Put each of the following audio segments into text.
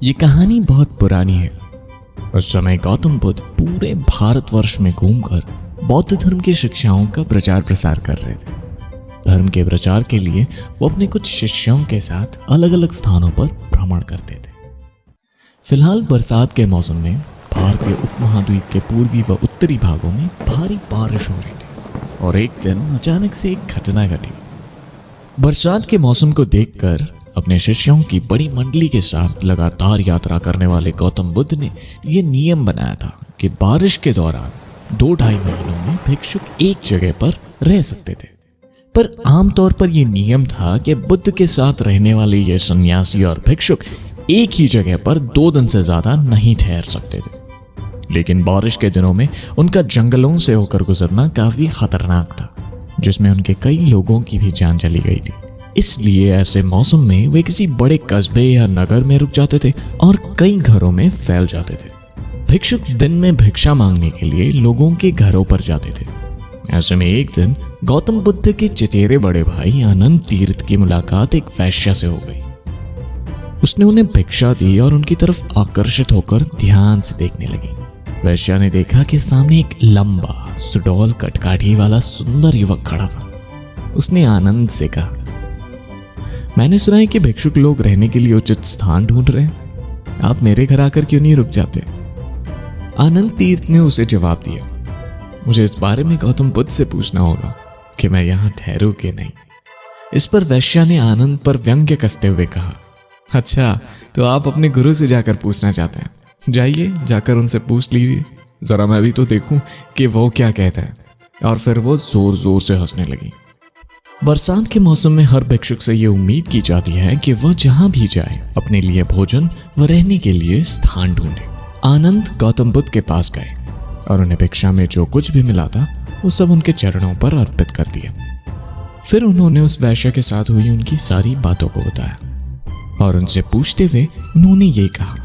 ये कहानी बहुत पुरानी है। उस समय गौतम बुद्ध पूरे भारतवर्ष में घूमकर बौद्ध धर्म की शिक्षाओं का प्रचार प्रसार कर रहे थे। धर्म के प्रचार के लिए वो अपने कुछ शिष्यों के साथ अलग अलग स्थानों पर भ्रमण करते थे। फिलहाल बरसात के मौसम में भारतीय उपमहाद्वीप के पूर्वी व उत्तरी भागों में भारी बारिश हो रही थी और एक दिन अचानक से एक घटना घटी। बरसात के मौसम को देखकर अपने शिष्यों की बड़ी मंडली के साथ लगातार यात्रा करने वाले गौतम बुद्ध ने यह नियम बनाया था कि बारिश के दौरान 2-2.5 महीनों में भिक्षुक एक जगह पर रह सकते थे। पर आमतौर पर यह नियम था कि बुद्ध के साथ रहने वाले ये सन्यासी और भिक्षुक एक ही जगह पर 2 दिन से ज्यादा नहीं ठहर सकते थे। लेकिन बारिश के दिनों में उनका जंगलों से होकर गुजरना काफी खतरनाक था, जिसमें उनके कई लोगों की भी जान चली गई थी। इसलिए ऐसे मौसम में वे किसी बड़े कस्बे या नगर में रुक जाते थे और कई घरों में फैल जाते थे। भिक्षुक दिन में भिक्षा मांगने के लिए लोगों के घरों पर जाते थे। ऐसे में एक दिन गौतम बुद्ध के चचेरे बड़े भाई आनंद तीर्थ की मुलाकात एक वैश्या से हो गई। उसने उन्हें भिक्षा दी और उनकी तरफ आकर्षित होकर ध्यान से देखने लगी। वैश्या ने देखा कि सामने एक लंबा सुडौल कटकाठी वाला सुंदर युवक खड़ा था। उसने आनंद से कहा, मैंने सुना है कि भिक्षुक लोग रहने के लिए उचित स्थान ढूंढ रहे हैं। आप मेरे घर आकर क्यों नहीं रुक जाते? आनंद तीर्थ ने उसे जवाब दिया, मुझे इस बारे में गौतम बुद्ध से पूछना होगा कि मैं यहाँ ठहरूं कि नहीं। इस पर वैश्या ने आनंद पर व्यंग्य कसते हुए कहा, अच्छा तो आप अपने गुरु से जाकर पूछना चाहते हैं? जाइए, जाकर उनसे पूछ लीजिए, जरा मैं भी तो देखूं कि वो क्या कहता है। और फिर वो जोर जोर से हंसने लगी। बरसात के मौसम में हर भिक्षुक से ये उम्मीद की जाती है कि वह जहां भी जाए अपने लिए भोजन व रहने के लिए स्थान ढूंढे। आनंद गौतम बुद्ध के पास गए और उन्हें भिक्षा में जो कुछ भी मिला था वो सब उनके चरणों पर अर्पित कर दिया। फिर उन्होंने उस वैश्य के साथ हुई उनकी सारी बातों को बताया और उनसे पूछते हुए उन्होंने ये कहा,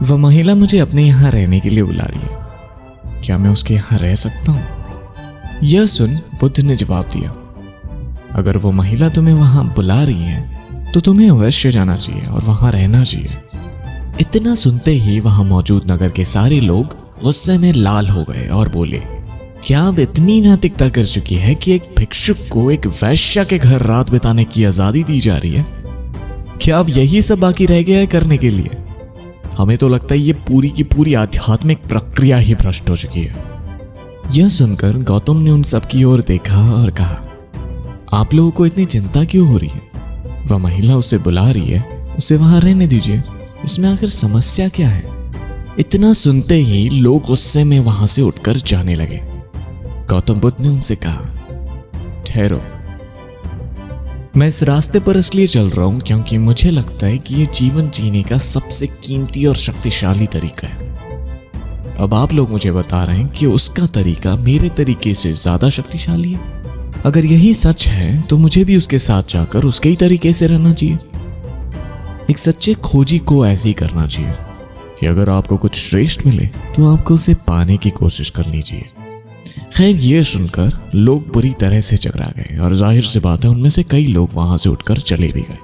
वह महिला मुझे अपने यहाँ रहने के लिए बुला रही है, क्या मैं उसके यहाँ रह सकता हूँ? यह सुन बुद्ध ने जवाब दिया, अगर वो महिला तुम्हें वहां बुला रही है तो तुम्हें अवश्य जाना चाहिए और वहां रहना चाहिए। इतना सुनते ही वहां मौजूद नगर के सारे लोग गुस्से में लाल हो गए और बोले, क्या अब इतनी नैतिकता कर चुकी है कि एक भिक्षुक को एक वैश्या के घर रात बिताने की आजादी दी जा रही है? क्या अब यही सब बाकी रह गया है करने के लिए? हमें तो लगता है ये पूरी की पूरी आध्यात्मिक प्रक्रिया ही भ्रष्ट हो चुकी है। यह सुनकर गौतम ने उन सब की ओर देखा और कहा, आप लोगों को इतनी चिंता क्यों हो रही है? वह महिला उसे बुला रही है, उसे वहां रहने दीजिए, इसमें आखिर समस्या क्या है? इतना सुनते ही लोग गुस्से में वहां से उठकर जाने लगे। गौतम बुद्ध ने उनसे कहा, ठहरो, मैं इस रास्ते पर इसलिए चल रहा हूं क्योंकि मुझे लगता है कि यह जीवन जीने का सबसे कीमती और शक्तिशाली तरीका है। अब आप लोग मुझे बता रहे हैं कि उसका तरीका मेरे तरीके से ज्यादा शक्तिशाली है। अगर यही सच है तो मुझे भी उसके साथ जाकर उसके ही तरीके से रहना चाहिए। एक सच्चे खोजी को ऐसे ही करना चाहिए कि अगर आपको कुछ श्रेष्ठ मिले तो आपको उसे पाने की कोशिश करनी चाहिए। खैर, ये सुनकर लोग बुरी तरह से चकरा गए और जाहिर सी बात है उनमें से कई लोग वहां से उठकर चले भी गए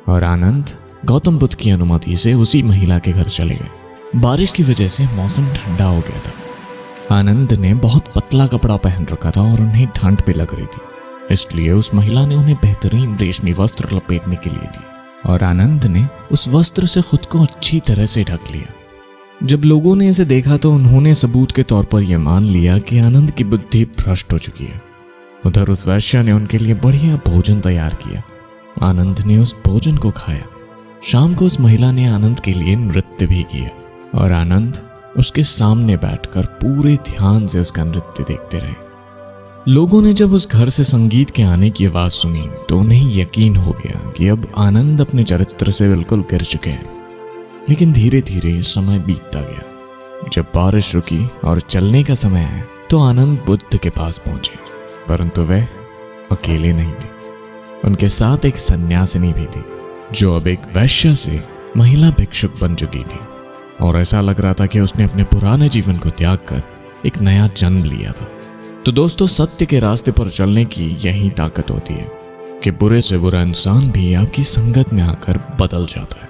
और आनंद गौतम बुद्ध की अनुमति से उसी महिला के घर चले गए। बारिश की वजह से मौसम ठंडा हो गया था। आनंद ने बहुत पतला कपड़ा पहन रखा था और उन्हें ठंड भी लग रही थी, इसलिए उस महिला ने उन्हें बेहतरीन रेशमी वस्त्र लपेटने के लिए दिए और आनंद ने उस वस्त्र से खुद को अच्छी तरह से ढक लिया। जब लोगों ने इसे देखा तो उन्होंने सबूत के तौर पर यह मान लिया कि आनंद की बुद्धि भ्रष्ट हो चुकी है। उधर उस वैश्या ने उनके लिए बढ़िया भोजन तैयार किया। आनंद ने उस भोजन को खाया। शाम को उस महिला ने आनंद के लिए नृत्य भी किया और आनंद उसके सामने बैठकर पूरे ध्यान से उसका नृत्य देखते रहे। लोगों ने जब उस घर से संगीत के आने की आवाज सुनी तो उन्हें यकीन हो गया कि अब आनंद अपने चरित्र से बिल्कुल गिर चुके हैं। लेकिन धीरे धीरे समय बीतता गया। जब बारिश रुकी और चलने का समय आया तो आनंद बुद्ध के पास पहुंचे, परंतु वह अकेले नहीं थे। उनके साथ एक सन्यासिनी भी थी जो अब एक वैश्या से महिला भिक्षुक बन चुकी थी और ऐसा लग रहा था कि उसने अपने पुराने जीवन को त्याग कर एक नया जन्म लिया था। तो दोस्तों, सत्य के रास्ते पर चलने की यही ताकत होती है कि बुरे से बुरा इंसान भी आपकी संगत में आकर बदल जाता है।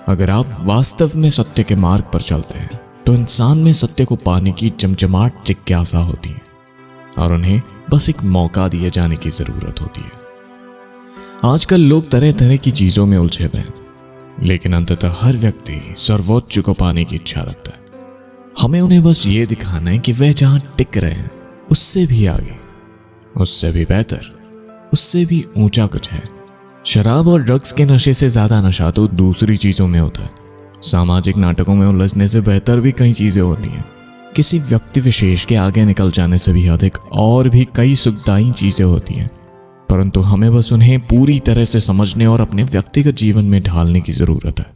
अगर आप वास्तव में सत्य के मार्ग पर चलते हैं तो इंसान में सत्य को पाने की चमचमाट जिज्ञासा होती है और उन्हें बस एक मौका दिए जाने की जरूरत होती है। आजकल लोग तरह तरह की चीजों में उलझे हुए हैं, लेकिन अंततः हर व्यक्ति सर्वोच्च को पाने की इच्छा रखता है। हमें उन्हें बस ये दिखाना है कि वह जहां टिक रहे हैं उससे भी आगे, उससे भी बेहतर, उससे भी ऊंचा कुछ है। शराब और ड्रग्स के नशे से ज्यादा नशा तो दूसरी चीजों में होता है। सामाजिक नाटकों में उलझने से बेहतर भी कई चीजें होती हैं। किसी व्यक्ति विशेष के आगे निकल जाने से भी अधिक और भी कई सुखदायी चीजें होती हैं, परंतु हमें बस उन्हें पूरी तरह से समझने और अपने व्यक्तिगत जीवन में ढालने की जरूरत है।